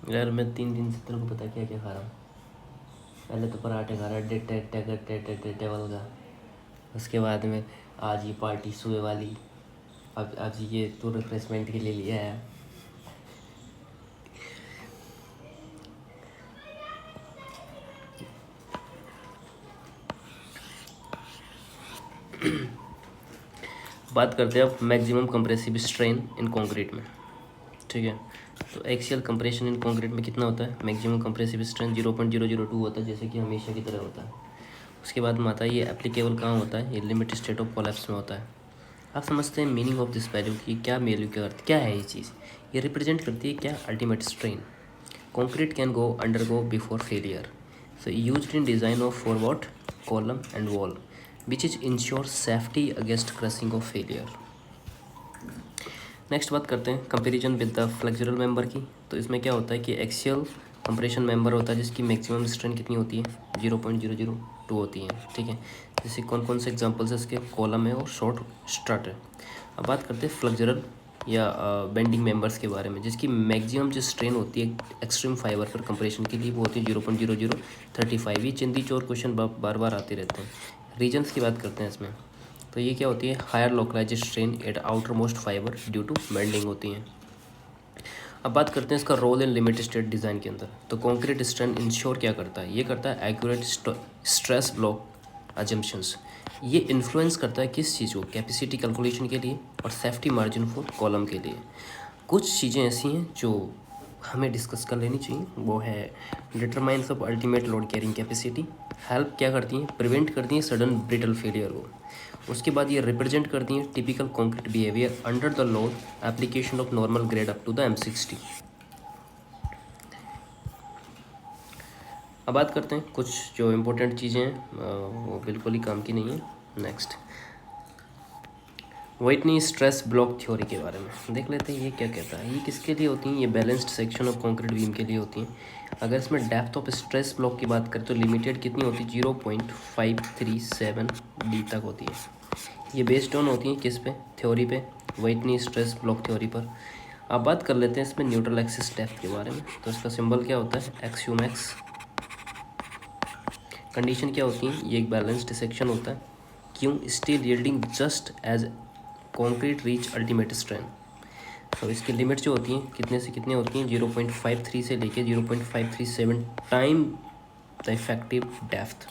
यार मैं 3 दिन से तेरे को पता क्या क्या खा रहा हूँ। पहले तो पराठे खा रहा टेबल का, उसके बाद में आज ये पार्टी सुबह वाली, अब ये तो रिफ्रेशमेंट के लिए लिया है। बात करते हैं अब maximum compressive strain in concrete में। ठीक है, तो एक्सियल कंप्रेशन इन कंक्रीट में कितना होता है? मैक्सिमम कंप्रेसिव स्ट्रेन 0.002 होता है, जैसे कि हमेशा की तरह होता है। उसके बाद में आता है ये एप्लीकेबल कहाँ होता है? ये लिमिट स्टेट ऑफ कोलैप्स में होता है। आप समझते हैं मीनिंग ऑफ दिस वैल्यू की क्या वैल्यू क्या है ये चीज़? ये रिप्रेजेंट करती है क्या? Ultimate strain concrete can go undergo before failure, so used in design of for what? Column and wall, which is ensure safety against crushing of failure. Next बात करते हैं comparison with the flexural member की। तो इसमें क्या होता है कि एक्सियल कंप्रेशन मेंबर होता है जिसकी मैक्सिमम स्ट्रेंथ कितनी होती है? 0.002 होती है। ठीक है, जैसे कौन कौन से एग्जांपल्स है इसके? कॉलम है और शॉर्ट स्ट्रट है। अब बात करते हैं फ्लेक्सुरल या बेंडिंग मेंबर्स के बारे में, जिसकी मैक्सिमम जो स्ट्रेन होती है एक्सट्रीम फाइबर पर कंप्रेशन के लिए वो होती है 0.0035। ये चिंदी चोर क्वेश्चन बार बार आते रहते हैं। रीजन्स की बात करते हैं इसमें, तो ये क्या होती है? Higher localize strain at outermost fiber due to bending होती हैं। अब बात करते हैं इसका role in limit state design के अंदर। तो कॉन्क्रीट स्ट्रेन इंश्योर क्या करता है? ये करता है एक्यूरेट स्ट्रेस ब्लॉक अजम्पशंस। ये इन्फ्लुएंस करता है किस चीज़ को? कैपेसिटी कैलकुलेशन के लिए और सेफ्टी मार्जिन फॉर कॉलम के लिए। कुछ चीज़ें ऐसी हैं जो हमें डिस्कस कर लेनी चाहिए, वो है determines of ultimate load carrying capacity. Help क्या करती हैं? प्रिवेंट करती हैं सडन ब्रिटल फेलियर को। उसके बाद ये रिप्रेजेंट करती हैं typical concrete behaviour under the load application of normal grade up to the M60। अब बात करते हैं कुछ जो इम्पोर्टेंट चीज़ें हैं वो बिल्कुल ही काम की नहीं है। नेक्स्ट, व्हाइटनी स्ट्रेस ब्लॉक थ्योरी के बारे में देख लेते हैं। ये क्या कहता है? ये किसके लिए होती हैं? ये balanced section of concrete beam के लिए होती हैं। अगर इसमें डेप्थ ऑफ स्ट्रेस ब्लॉक की बात करें तो लिमिटेड कितनी होती है? 0.537 डी तक होती है। ये बेस्ड ऑन होती हैं किस पे? थ्योरी पे, व्हाइटनी स्ट्रेस ब्लॉक थ्योरी पर। अब बात कर लेते हैं इसमें न्यूट्रल एक्सिस डेप्थ के बारे में। तो इसका सिंबल क्या होता है? एक्स। कंडीशन क्या होती है? ये एक बैलेंस्ड सेक्शन होता है। क्यों? Steel yielding just as concrete reach ultimate strength. तो इसकी लिमिट जो होती हैं कितने से कितने होती हैं? 0.53 से लेके 0.537 टाइम द इफेक्टिव डेप्थ।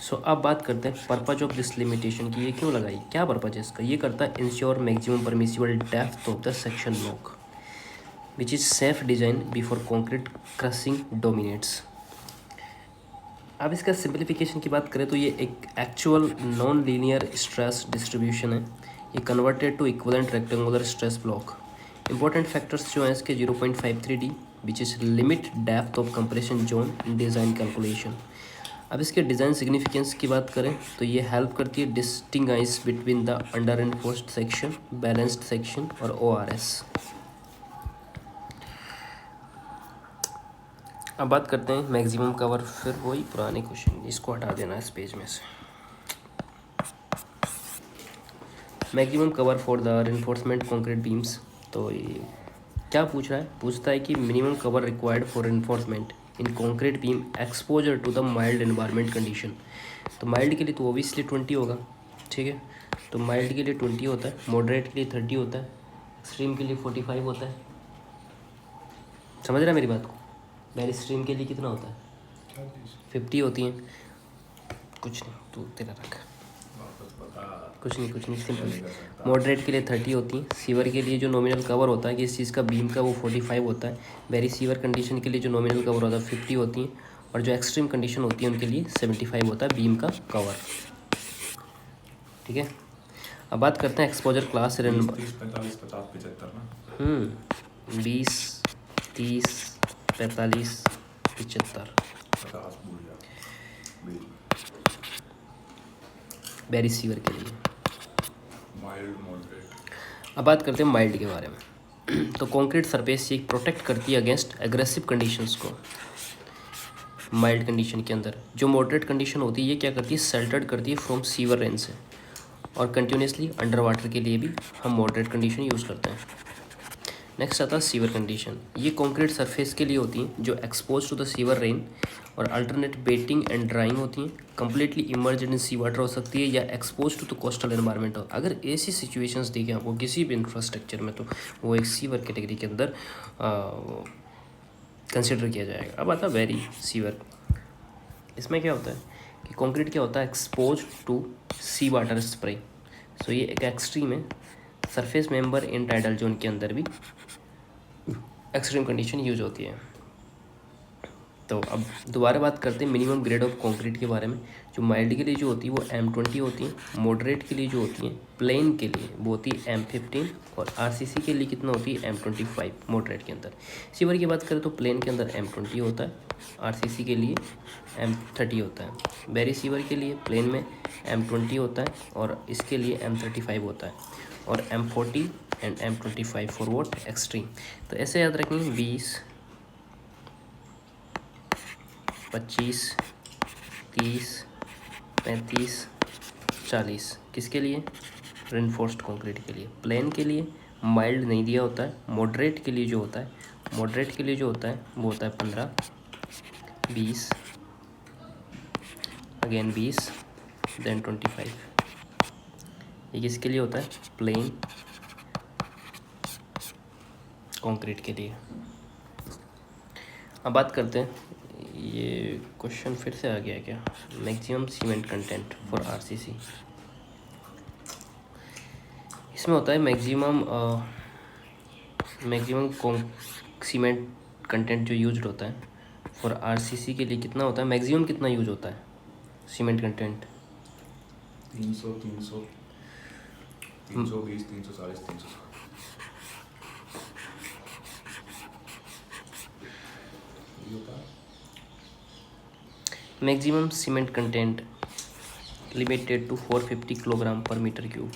सो अब बात करते हैं पर्पज ऑफ दिस लिमिटेशन की। ये क्यों लगाई? क्या पर्पज है इसका? ये करता है ensure maximum permissible depth of the section block which is safe design before concrete crushing dominates. अब इसका सिंप्लीफिकेशन की बात करें तो ये एक actual non linear stress distribution है। ये converted to equivalent rectangular stress block. Important factors जो हैं इसके 0.53 D which is limit depth of compression zone in design calculation. अब इसके डिज़ाइन सिग्निफिकेंस की बात करें तो ये हेल्प करती है distinguish between the under enforced section, balanced section और ORS। अब बात करते हैं मैक्सिमम कवर। फिर वही पुराने क्वेश्चन, इसको हटा देना इस पेज में से। Maximum cover for the reinforcement concrete beams. तो ये क्या पूछ रहा है? पूछता है कि minimum cover required for reinforcement in concrete beam exposure to the mild environment condition. तो माइल्ड के लिए तो ओबियसली 20 होगा। ठीक है, तो माइल्ड के लिए 20 होता है, मॉडरेट के लिए 30 होता है, एक्सट्रीम के लिए 45 होता है। समझ रहा है मेरी बात को? वेरी एक्सट्रीम के लिए कितना होता है? 50 होती हैं। कुछ नहीं, तू तेरा रख। कुछ नहीं सिंपल। मॉडरेट के लिए 30 होती हैं। सीवर के लिए जो नॉमिनल कवर होता है कि इस चीज़ का बीम का वो 45 होता है। वेरी सीवर कंडीशन के लिए जो नॉमिनल कवर होता है 50 होती हैं, और जो एक्सट्रीम कंडीशन होती है उनके लिए 75 होता है बीम का कवर। ठीक है, अब बात करते हैं एक्सपोजर क्लास। 20, 30, 45, 50, 75 ना। 20, 30, 45, 75। 50 भूल जा। वेरी सीवर के लिए। Mild, moderate. अब बात करते हैं माइल्ड के बारे में। तो कंक्रीट सरफेस ये प्रोटेक्ट करती है अगेंस्ट एग्रेसिव कंडीशंस को। माइल्ड कंडीशन के अंदर जो मॉडरेट कंडीशन होती है ये क्या करती है? शेल्टर्ड करती है फ्रॉम सीवर रेन से। और कंटिन्यूसली अंडर वाटर के लिए भी हम मॉडरेट कंडीशन यूज़ करते हैं। नेक्स्ट आता है सीवर कंडीशन। ये कॉन्क्रीट सरफेस के लिए होती हैं जो expose to the severe rain और अल्टरनेट बेटिंग एंड ड्राइंग होती हैं। Completely immersed in sea water हो सकती है या expose to the coastal environment हो। अगर ऐसी सिचुएशंस देखें आपको किसी भी इंफ्रास्ट्रक्चर में तो वो एक सीवर कैटेगरी के अंदर कंसिडर किया जाएगा। अब आता है वेरी सीवर। इसमें क्या होता है कि कंक्रीट क्या होता है, expose to sea water spray. So ये एक एक्सट्रीम है। Surface member in tidal zone के अंदर भी एक्सट्रीम कंडीशन यूज होती है। तो अब दोबारा बात करते हैं मिनिमम ग्रेड ऑफ कंक्रीट के बारे में। जो माइल्ड के लिए जो होती है वो M20 होती है। मॉडरेट के लिए जो होती है प्लेन के लिए वो होती है M15 और RCC के लिए कितना होती है M25 मॉडरेट के अंदर। सीवर की बात करें तो प्लेन के अंदर M20 होता है, RCC के लिए M30 होता है। बेरी सीवर के लिए प्लेन में M20 होता है और इसके लिए M35 होता है और M40 and M25 for what extreme. तो ऐसे याद रखेंगे 20, 25, 30, 35, 40 किसके लिए, रेनफोर्स्ड कंक्रीट के लिए। प्लेन के लिए माइल्ड नहीं दिया होता है। मॉडरेट के लिए जो होता है, मॉडरेट के लिए जो होता है वो होता है 15, 20, अगेन 20, देन 25। ये किसके लिए होता है, प्लेन कंक्रीट के लिए। अब बात करते हैं, ये क्वेश्चन फिर से आ गया क्या, maximum cement content for RCC। इसमें होता है मैक्सिमम सीमेंट कंटेंट जो यूज होता है फॉर RCC के लिए कितना होता है, मैक्सिमम कितना यूज होता है cement content. 300, 300, 320, 340, 300। Maximum cement content limited to 450 kilogram per metre cube.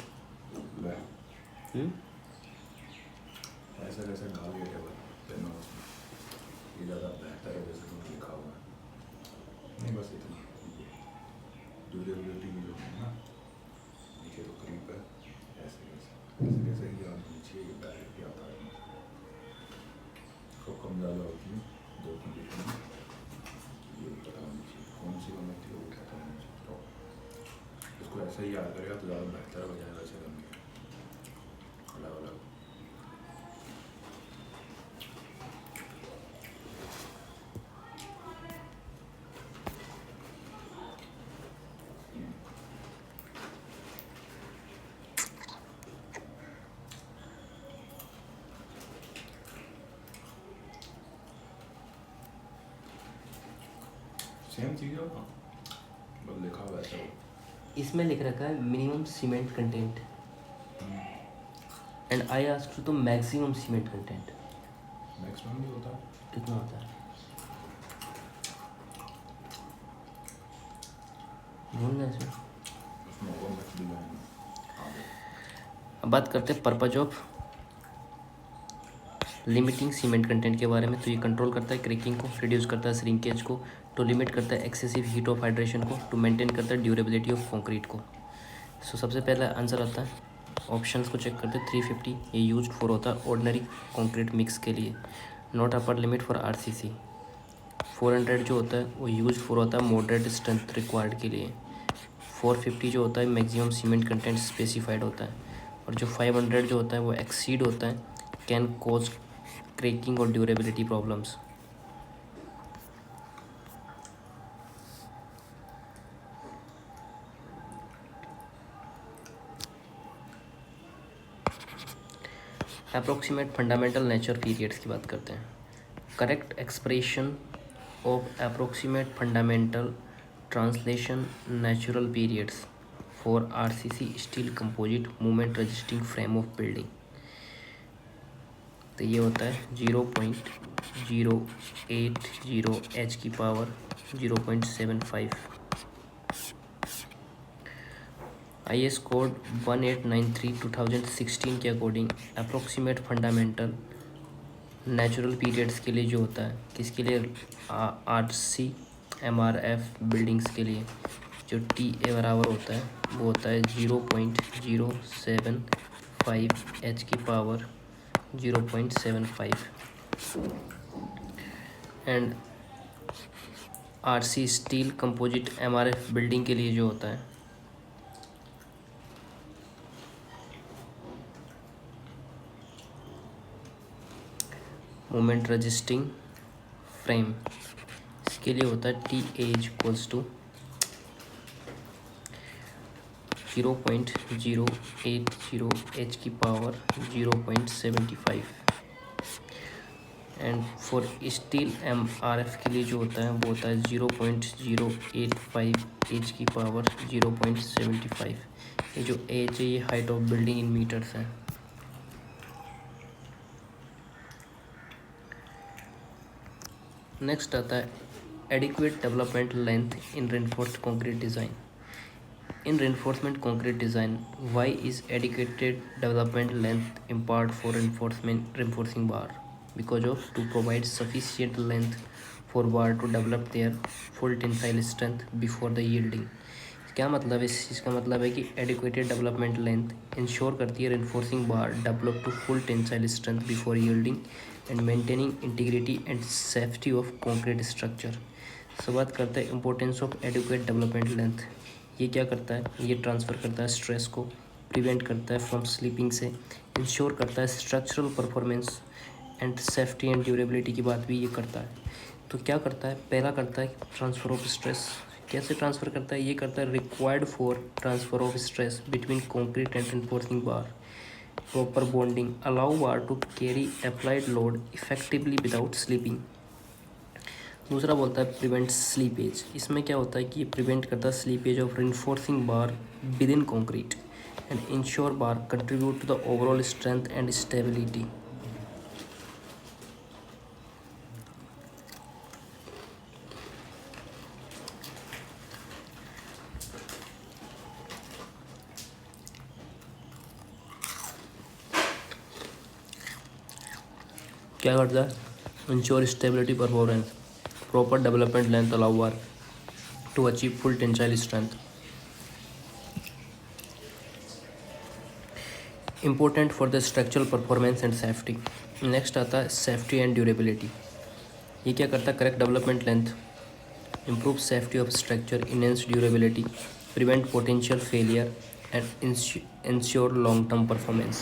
ऐसा कैसे डाल दिया टेबल पेन में उसमें, ये ज़्यादा बेहतर है जैसे तुम लिखा हुआ है। नहीं बस इतना ड्यूरेबिलिटी जो है ना, नीचे तो क्रीप है, ऐसे कैसे ऐसे कैसे ये नीचे ये डायरेक्ट आता है, तो कम ज़्यादा होती है दो कंडीशन में। ये पता नहीं चाहिए कौन सी कम होती है, वो कहता है स्टॉप। इसको ऐसे ही याद करेगा तो ज़्यादा बेहतर हो जाएगा ऐसे करने के अलग अलग। सेम चीज़ है ना, बस लिखा हुआ ऐसा हो। इसमें लिख रखा है minimum cement content and I asked to maximum cement content. Maximum भी होता है, कितना होता है बोलना है इसमें। उसमें और मैक्स भी जाएंगे आगे। अब बात करते हैं purpose of limiting cement content के बारे में। तो ये कंट्रोल करता है क्रैकिंग को, रिड्यूस करता है श्रिंकेज को, टू लिमिट करता है एक्सेसिव हीट ऑफ हाइड्रेशन को, टू मेंटेन करता है ड्यूरेबिलिटी ऑफ कंक्रीट को। सो सबसे पहला आंसर आता है, ऑप्शंस को चेक करते हैं। 350 ये यूज फॉर होता है ऑर्डिनरी कंक्रीट मिक्स के लिए, not upper limit for RCC। 400 जो होता है वो यूज फॉर होता है मॉडरेट स्ट्रेंथ रिक्वायर्ड के लिए। 450 जो होता है मैक्सिमम सीमेंट कंटेंट स्पेसिफाइड होता है। और जो 500 जो होता है वो एक्सीड होता है, कैन कॉज क्रैकिंग और durability problems. Approximate fundamental nature periods की बात करते हैं। Correct expression of approximate fundamental translation natural periods for RCC steel composite movement resisting frame of building. तो ये होता है 0.080 H की पावर 0.75। IS कोड 1893/2016 के according approximate fundamental natural periods के लिए जो होता है, किसके लिए, RC MRF बिल्डिंग्स के लिए जो टी ए बराबर होता है वो होता है 0.075 एच की power 0.75 and RC steel composite MRF building के लिए जो होता है मोमेंट रजिस्टिंग फ्रेम, इसके लिए होता है T as equals to 0.080 H की power 0.75 and for steel M R F के लिए जो होता है वो होता है 0.085 एच की पावर 0.75। ये जो एच है ये height of building in metres है। नेक्स्ट आता है adequate development length in reinforced concrete design. In reinforcement concrete design, why is adequate development length important for reinforcing bar? Because of to provide sufficient length for bar to develop their full tensile strength before the yielding. क्या मतलब है इस चीज़ का? मतलब है कि एडिक्वेटेड development length ensure करती है reinforcing bar develop to full tensile strength before yielding and maintaining integrity and safety of concrete structure. So बात करते हैं importance of adequate development length. ये क्या करता है? ये ट्रांसफ़र करता है स्ट्रेस को, प्रिवेंट करता है फ्रॉम स्लीपिंग से, इंश्योर करता है structural performance and safety and durability की बात भी ये करता है। तो क्या करता है? पहला करता है ट्रांसफ़र ऑफ स्ट्रेस। कैसे ट्रांसफ़र करता है? ये करता है required for transfer of stress between concrete and reinforcing bar, proper bonding, allow bar to carry applied load effectively without slipping. दूसरा बोलता है प्रिवेंट स्लीपेज। इसमें क्या होता है कि ये प्रिवेंट करता है slippage of reinforcing bar within concrete and ensure bar contribute to the overall strength and stability. क्या करता है? Ensure stability performance, proper development length allow bar to achieve full tensile strength. Important for the structural performance and safety. Next आता है safety and durability. ये क्या करता है? Correct development length, improve safety of structure, enhance durability, prevent potential failure and ensure long term performance.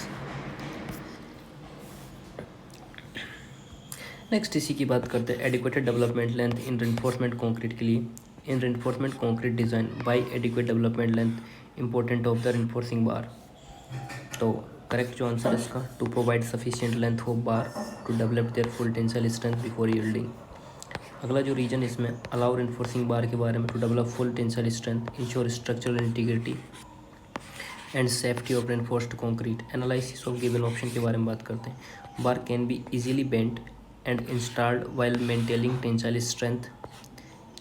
Next इसी की बात करते हैं adequated development length in reinforcement concrete के लिए। In reinforcement concrete design by adequate development length important of the reinforcing bar. तो correct जो answer है इसका, to provide sufficient length of bar to develop their full tensile strength before yielding. अगला जो reason इसमें allow reinforcing बार के बारे में, to develop full tensile strength, ensure structural integrity and safety of reinforced concrete. Analysis of given option के बारे में बात करते हैं। Bar can be easily bent and installed while maintaining tensile strength,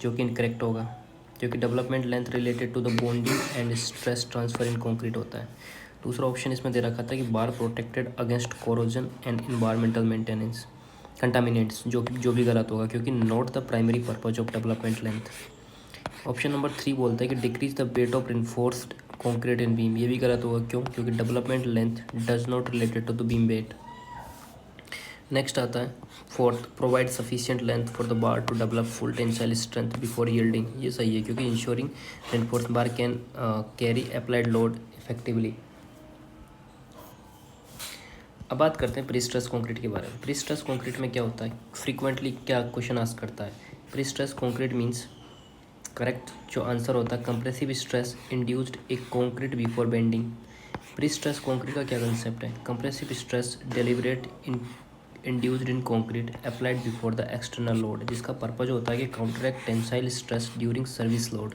जो कि इनकरेक्ट होगा, क्योंकि development length related to the bonding and stress transfer in concrete होता है। दूसरा ऑप्शन इसमें दे रखा था कि bar protected against corrosion and environmental maintenance contaminants, जो भी गलत होगा, क्योंकि not the primary purpose of development length. Option number 3 बोलता है कि decrease the weight of reinforced concrete in beam, ये भी गलत होगा। क्यों? क्योंकि development length does not related to the beam weight. Next आता है fourth, provide sufficient length for the bar to develop full tensile strength before yielding. ये सही है, क्योंकि ensuring reinforce bar can carry applied load effectively. अब बात करते हैं प्री स्ट्रेस कंक्रीट के बारे में। प्री स्ट्रेस कंक्रीट में क्या होता है? फ्रीक्वेंटली क्या क्वेश्चन आस्क करता है? Pre stress concrete means, correct जो आंसर होता है, compressive stress induced a concrete before bending. Pre stress concrete का क्या कंसेप्ट है? Compressive stress deliberate induced in concrete applied before the external load, जिसका पर्पज होता है कि counteract tensile stress during service load,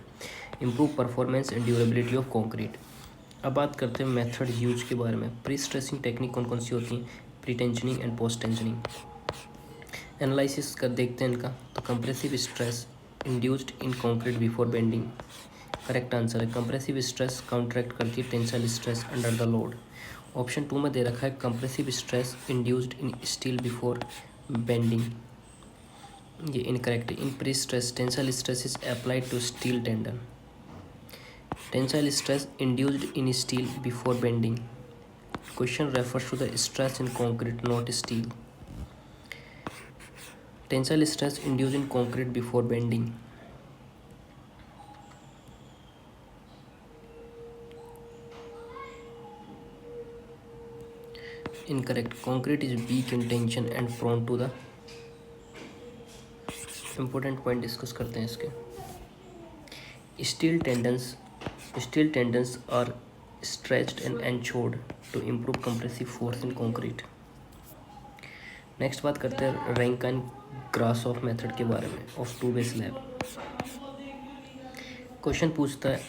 improve performance and durability of concrete. अब बात करते हैं मेथड यूज के बारे में। प्री स्ट्रेसिंग टेक्निक कौन कौन सी होती हैं? Pre tensioning and post tensioning. Analysis कर देखते हैं इनका। तो compressive stress induced in concrete before bending, correct answer है। कंप्रेसिव स्ट्रेस काउंटरैक्ट करती है tensile stress under the load. Option 2 में दे रखा है compressive stress induced in steel before bending, ये इनकरेक्ट है। In pre stress tensile stress is applied to steel tendon. Tensile stress induced in steel before bending. Question refers to the stress in concrete, not steel. Tensile stress induced in concrete before bending. Incorrect. Concrete is weak in tension and prone to the important point discuss करते हैं इसके. Steel tendons are stretched and ensured to improve compressive force in concrete. Next बात करते हैं Rankine Grashof method के बारे में of two way slab. Question पूछता है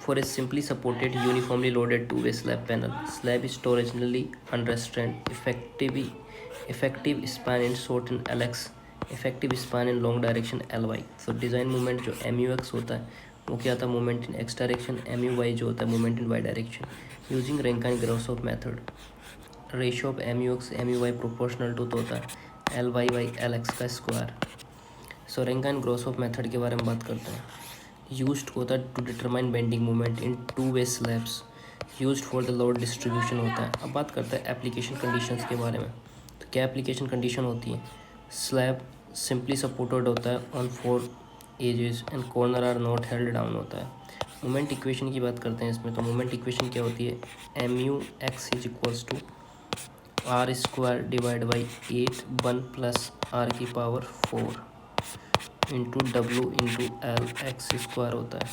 for a simply supported uniformly loaded two way slab panel slab is torsionally unrestrained effective span in short in LX effective span in long direction LY. So design movement जो MUX होता है वो क्या था, movement in X direction. MUY जो होता है movement in Y direction. Using रैंकिन-ग्रासहोफ method ratio of MUX MUY proportional to होता है LY बाई LX का स्क्वायर. सो रैंकिन-ग्रासहोफ मेथड के बारे में बात करते हैं. यूज्ड होता है to determine bending movement in two way slabs. Used for the load distribution होता है. अब बात करते हैं एप्लीकेशन कंडीशंस के बारे में. तो क्या एप्लीकेशन कंडीशन होती है, स्लैब सिंपली सपोर्टेड होता है on 4 edges and corner are not held down होता है. मोमेंट इक्वेशन की बात करते हैं इसमें. तो मोमेंट इक्वेशन क्या होती है, MUX is equals to R square divide by 8 plus R की power 4 into W into LX square होता है.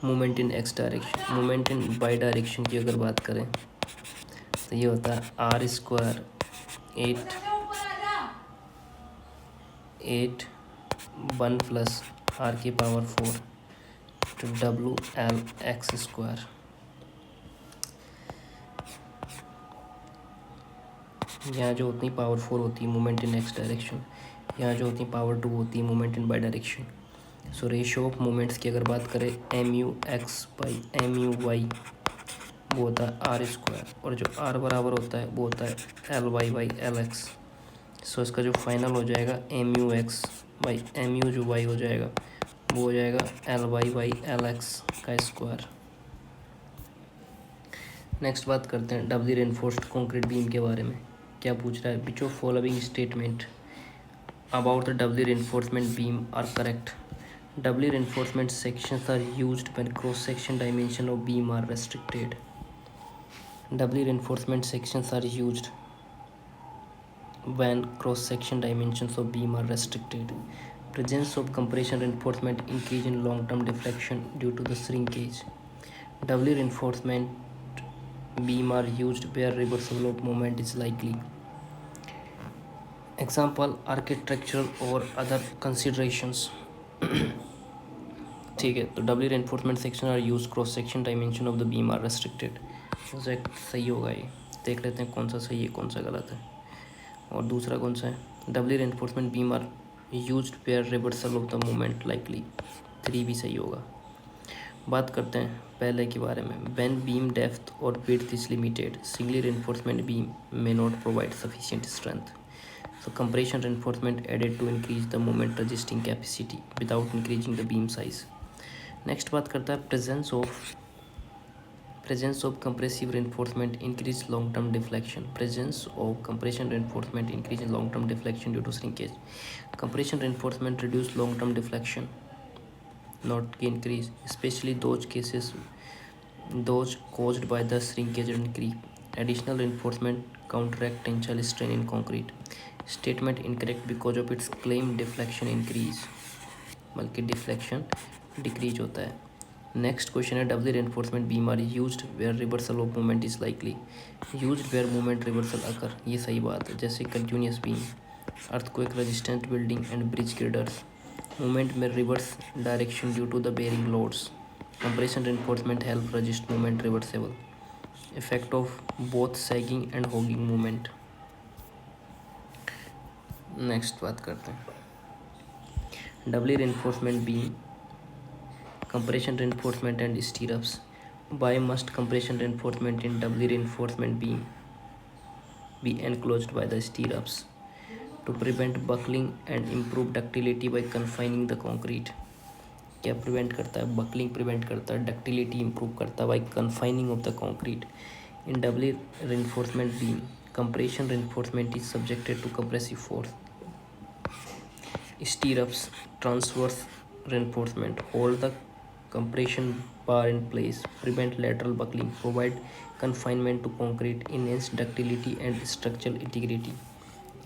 Moment in X direction. Moment in Y direction की अगर बात करें तो ये होता है R स्क्वायर 8 1 प्लस R की power 4 to W LX square. यहाँ जो उतनी पावर 4 होती है मोमेंट इन X डायरेक्शन, यहाँ जो उतनी पावर 2 होती है moment in Y direction. So ratio of moments की अगर बात करें MUX बाई MUY वो होता है R स्क्वायर और जो R बराबर होता है वो होता है LY बाई LX. सो इसका जो फाइनल हो जाएगा MUX बाई MU जो Y हो जाएगा वो हो जाएगा LY बाई LX का स्क्वायर. नेक्स्ट बात करते हैं डबली रेनफोर्स्ड कंक्रीट बीम के बारे में. क्या पूछ रहा है, which of following statement about the doubly reinforcement beam are correct. Doubly reinforcement sections are used when cross-section dimension of beam are restricted. Doubly reinforcement sections are used when cross-section dimensions of beam are restricted. Presence of compression reinforcement increase in long-term deflection due to the shrinkage. Doubly reinforcement beam are used where reversal of moment is likely. Example architectural और other considerations. ठीक है, तो doubly reinforcement section are use cross section dimension of the beam are restricted. Exact सही होगा ये. देख लेते हैं कौन सा सही है कौन सा गलत है. और दूसरा कौन सा है, doubly reinforcement beam are used where reversal of the moment likely. 3 भी सही होगा. बात करते हैं पहले के बारे में. व्हेन बीम डेप्थ और width is limited singly reinforcement beam may not provide sufficient strength. So compression reinforcement added to increase the moment resisting capacity without increasing the beam size. Next बात करता है presence of compressive reinforcement increase long term deflection. Presence of compression reinforcement increase in long term deflection due to shrinkage. Compression reinforcement reduce long term deflection, not increase, especially those cases those caused by the shrinkage and creep. Additional reinforcement counteract tensile strain in concrete. Statement incorrect because of its claim deflection increase, बल्कि deflection decrease होता है. Next question है doubly reinforcement beam are used where reversal of moment is likely. Used where moment reversal occur, ये सही बात है. जैसे continuous beam, earthquake resistant building and bridge girders. Moment में reverse direction due to the bearing loads. Compression reinforcement help resist moment reversible. Effect of both sagging and hogging moment. Next बात करते हैं doubly reinforcement beam, compression reinforcement and stirrups. Why must compression reinforcement in doubly reinforcement beam be enclosed by the stirrups? To prevent buckling and improve ductility by confining the concrete. क्या prevent करता है, buckling prevent करता है, ductility improve करता है by confining of the concrete. In doubly reinforcement beam compression reinforcement is subjected to compressive force. Stirrups transverse reinforcement hold the compression bar in place, prevent lateral buckling, provide confinement to concrete, enhance ductility and structural integrity.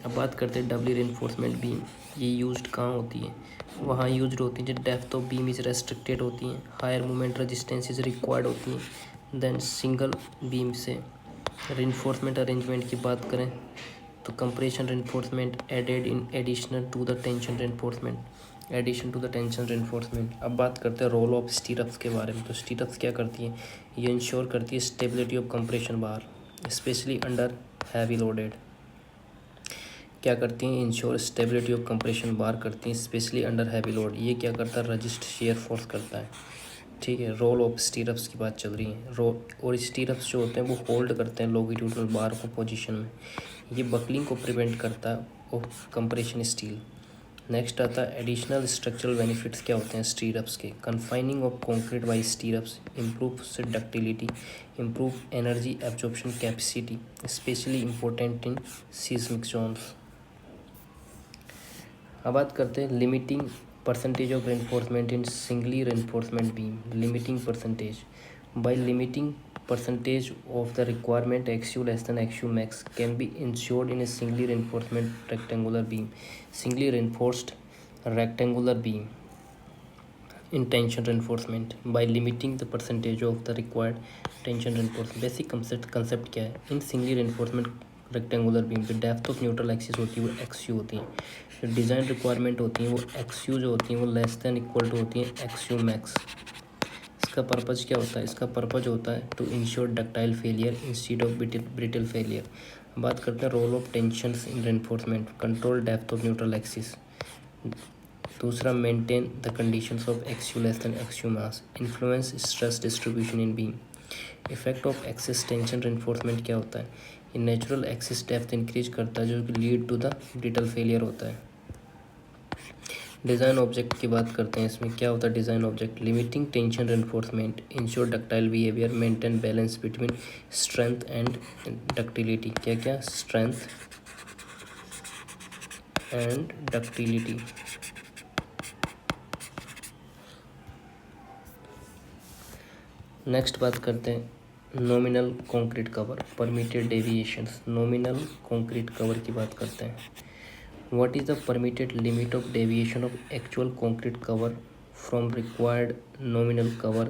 अब बात करते हैं doubly reinforcement beam. ये used कहाँ होती है, वहाँ used होती है जब depth of beam is restricted होती हैं, higher movement resistance is required होती हैं। देन सिंगल बीम से रेनफोर्समेंट अरेंजमेंट की बात करें तो compression reinforcement added in additional to the tension reinforcement, addition to the tension reinforcement. अब बात करते हैं रोल ऑफ स्टीरप्स के बारे में। तो स्टीरप्स क्या करती हैं, ये इंश्योर करती है stability of compression bar specially under heavy loaded. क्या करती हैं, इंश्योर स्टेबिलिटी ऑफ कंप्रेशन बार करती हैं स्पेशली अंडर हैवी लोड। ये क्या करता है, रजिस्ट शेयर फोर्स करता है। ठीक है, रोल ऑफ स्टीरप्स की बात चल रही है। और स्टीरप्स जो होते हैं वो होल्ड करते हैं लॉन्गिट्यूडनल बार को पोजीशन में। ये बकलिंग को प्रिवेंट करता है ऑफ कंप्रेशन स्टील। नेक्स्ट आता है एडिशनल स्ट्रक्चरल बेनिफिट्स क्या होते हैं स्टीरप्स के। Confining of concrete by stirrups, improve ductility, improve energy absorption capacity, specially important in seismic zones. अब बात करते हैं limiting percentage of reinforcement in singly reinforcement beam. Limiting percentage, by limiting percentage of the requirement XU less than XU max can be ensured in a singly reinforcement rectangular beam. Singly reinforced rectangular beam in tension reinforcement by limiting the percentage of the required tension reinforcement. Basic concept क्या है, इन singly reinforcement rectangular beam पे depth of neutral axis होती है वो XU होती है, जो design requirement होती है वो XU जो होती है वो लेस दैन इक्वल टू होती है XU मैक्स। इसका पर्पज़ क्या होता है, इसका पर्पज़ होता है to ensure ductile failure instead of brittle failure. बात करते हैं role of tensions in reinforcement, control depth of neutral axis. दूसरा maintain the conditions of XU less than XU max, influence stress distribution in beam. Effect of axis tension reinforcement क्या होता है, ये natural axis depth increase करता है जो कि lead to the brittle failure होता है। डिज़ाइन ऑब्जेक्ट की बात करते हैं, इसमें क्या होता है design object, limiting tension reinforcement, ensure ductile behaviour, maintain balance between strength and ductility. क्या क्या, स्ट्रेंथ एंड डक्टिलिटी। नेक्स्ट बात करते हैं nominal concrete cover, permitted deviations. Nominal concrete cover की बात करते हैं। What is the permitted limit of deviation of actual concrete cover from required nominal cover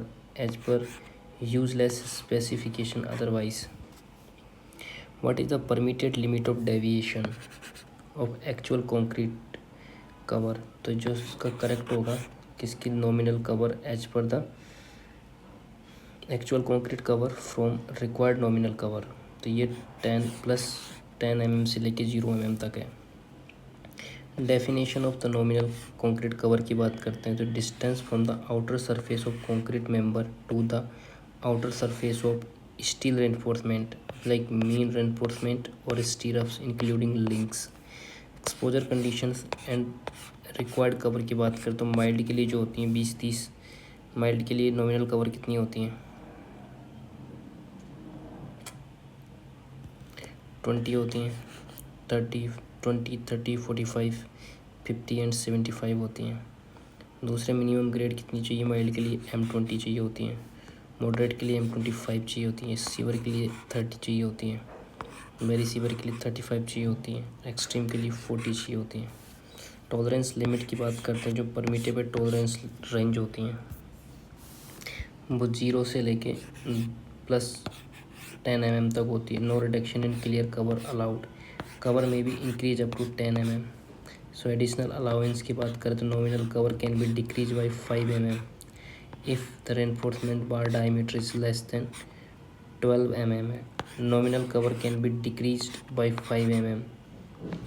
as per useless specification otherwise? What is the permitted limit of deviation of actual concrete cover? तो जो इसका correct होगा किसकी, nominal cover as per the actual concrete cover from required nominal cover. तो ये 10 mm से लेके 0 mm तक है। Definition of the nominal concrete cover की बात करते हैं तो distance from the outer surface of concrete member to the outer surface of steel reinforcement like mean reinforcement और stirrups including links. Exposure conditions and required cover की बात करें तो माइल्ड के लिए जो होती हैं 20-30, माइल्ड के लिए नॉमिनल कवर कितनी होती हैं 20 होती हैं, 20, 30, 45, 50 एंड 75 होती हैं। दूसरे मिनिमम ग्रेड कितनी चाहिए माइल्ड के लिए, M20 चाहिए होती हैं, मॉडरेट के लिए M25 चाहिए होती हैं, सीवर के लिए 30 चाहिए होती हैं, वेरी सीवर के लिए 35 चाहिए होती हैं, एक्सट्रीम के लिए 40 चाहिए होती हैं। टॉलरेंस लिमिट की बात करते हैं, जो परमिटेबल टॉलरेंस रेंज होती हैं वो 0 से लेके +10 mm तक होती है। No reduction in clear cover allowed, cover में भी increase up to 10 mm। So additional allowance की बात करें तो nominal cover can be decrease by 5 mm if the reinforcement bar diameter is less than 12 mm। Nominal cover can be decreased by 5 mm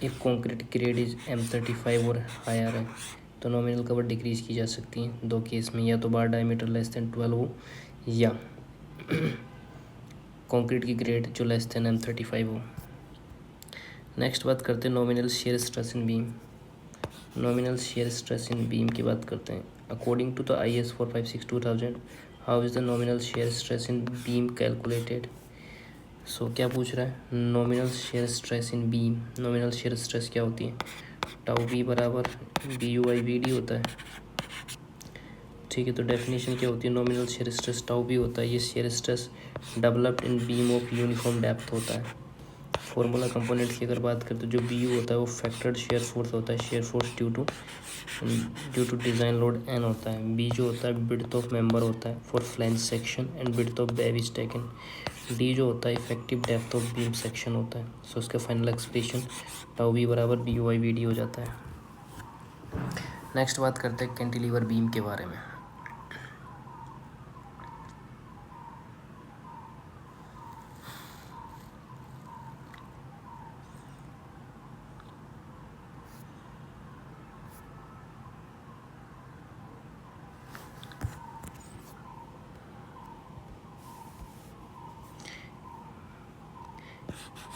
if concrete grade is M35 और higher है, तो nominal cover decrease की जा सकती है दो case में, या तो बार डायमीटर लेस देन 12 हो या कॉन्क्रीट की ग्रेड जो लेस देन M35 हो। नेक्स्ट बात करते हैं nominal shear stress in beam. Nominal shear stress in beam की बात करते हैं। According to the IS 456/2000 how is the nominal shear stress in beam calculated. So क्या पूछ रहा है, nominal shear stress in beam. Nominal shear stress क्या होती है, टाउ बी बराबर BU/BD होता है। ठीक है, तो डेफिनेशन क्या होती है, nominal shear stress tau B होता है। ये shear stress developed in beam of uniform depth होता है। फॉर्मूला कंपोनेंट की अगर बात करें तो जो BU होता है वो फैक्टर्ड शेयर फोर्स होता है, shear force due to design load N होता है। B जो होता है विड्थ ऑफ मेंबर होता है for flange section and width of web is taken. D जो होता है effective depth of beam section होता है। सो उसका फाइनल एक्सप्रेशन टाउ बी बराबर BU/BD हो जाता है। नेक्स्ट बात करते हैं कैंटिलीवर बीम के बारे में।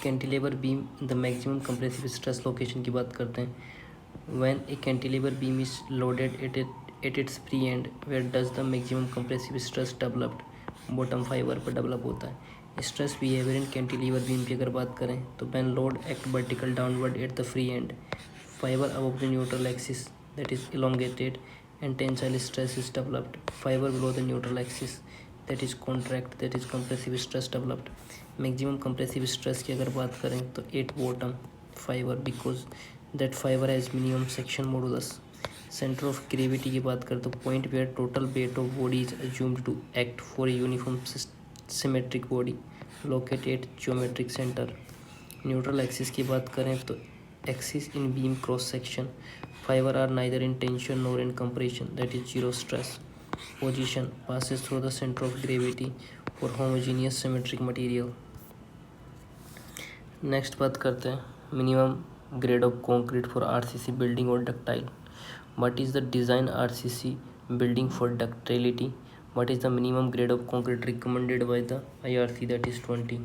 Cantilever beam the maximum compressive stress location की बात करते हैं। When a cantilever beam is loaded at its free end where does the maximum compressive stress developed, bottom fibre पर डेवलप होता है। Stress behaviour in cantilever beam की अगर बात करें तो when load act vertical downward at the free end, fibre above the neutral axis that is elongated and tensile stress is developed. Fiber below the neutral axis that is contract, that is compressive stress developed. Maximum compressive stress की अगर बात करें तो 8 bottom fiber because that fiber has minimum section modulus. Center of gravity की बात करें तो point where total weight of body is assumed to act for a uniform symmetric body located at geometric center. Neutral axis की बात करें तो axis in beam cross section, fiber are neither in tension nor in compression, that is zero stress. Position passes through the center of gravity for homogeneous symmetric material. Next बात करते हैं minimum grade of concrete for RCC building or ductile. What is the design RCC building for ductility? What is the minimum grade of concrete recommended by the IRC, that is 20.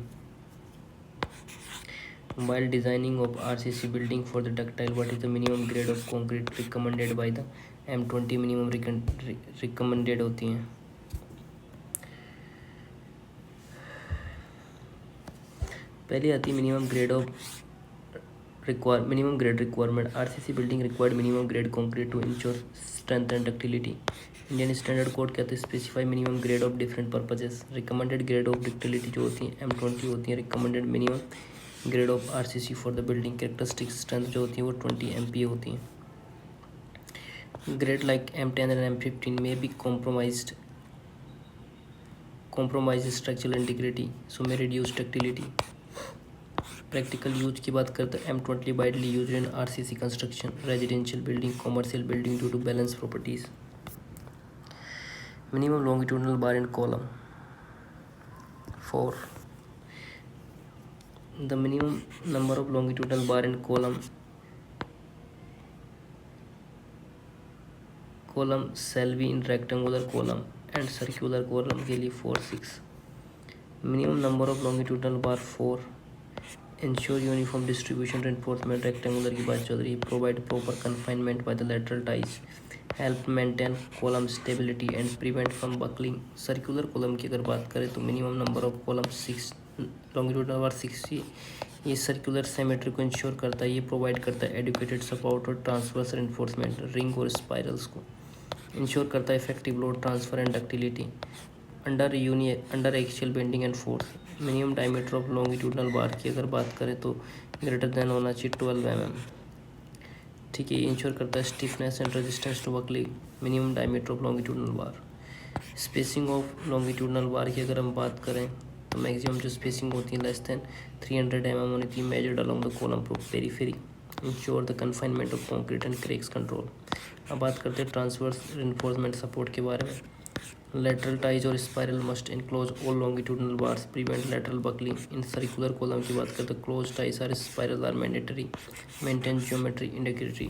While designing of RCC building for the ductile, what is the minimum grade of concrete recommended by the M20 minimum recommended होती हैं। पहले आती है minimum grade requirement। RCC building required minimum grade concrete to ensure strength and ductility. Indian standard code कहते हैं specify minimum grade of different purposes. Recommended grade of ductility जो होती है M20 होती है। Recommended minimum grade of RCC for the building characteristic strength जो होती है वो 20 MPa होती हैं। Grade like M10 and M15 में भी कॉम्प्रोमाइज स्ट्रक्चरल इंटीग्रिटी, सो में रिड्यूस डक्टिलिटी। प्रैक्टिकल यूज की बात करते हैं M20 widely use in RCC construction, residential building, commercial building due to balance properties. Minimum longitudinal bar in column 4, the minimum number of longitudinal bar in column shall be in rectangular column and circular column के लिए 4, 6. minimum number of longitudinal bar 4, ensure uniform distribution reinforcement, rectangular की बात चल रही है, provide proper confinement by the lateral ties, help maintain column stability and prevent from buckling. circular column की अगर बात करें तो minimum number of column 6, longitudinal बार 6 ये सर्कुलर सिमेट्री को इंश्योर करता है। ये प्रोवाइड करता है एडुकेटेड सपोर्ट और ट्रांसवर्स रेनफोर्समेंट, रिंग और स्पाइरल्स को इंश्योर करता है effective load transfer and ductility under axial bending and force. Minimum diameter of longitudinal bar की अगर बात करें तो ग्रेटर देन होना चाहिए 12 mm। ठीक है, ये इंश्योर करता है stiffness and resistance to buckling. Minimum diameter of longitudinal bar. Spacing of longitudinal bar की अगर हम बात करें तो मैक्सिमम जो स्पेसिंग होती है लेस देन 300 mm होनी थी, measured along the column periphery, ensure the confinement of concrete and cracks control. अब बात करते हैं ट्रांसवर्स रेनफोर्समेंट सपोर्ट के बारे में। लेटरल टाइज और spiral must enclose all longitudinal bars, prevent lateral buckling. In circular column की बात करते हैं क्लोज टाइज और spiral are mandatory, maintain geometry integrity.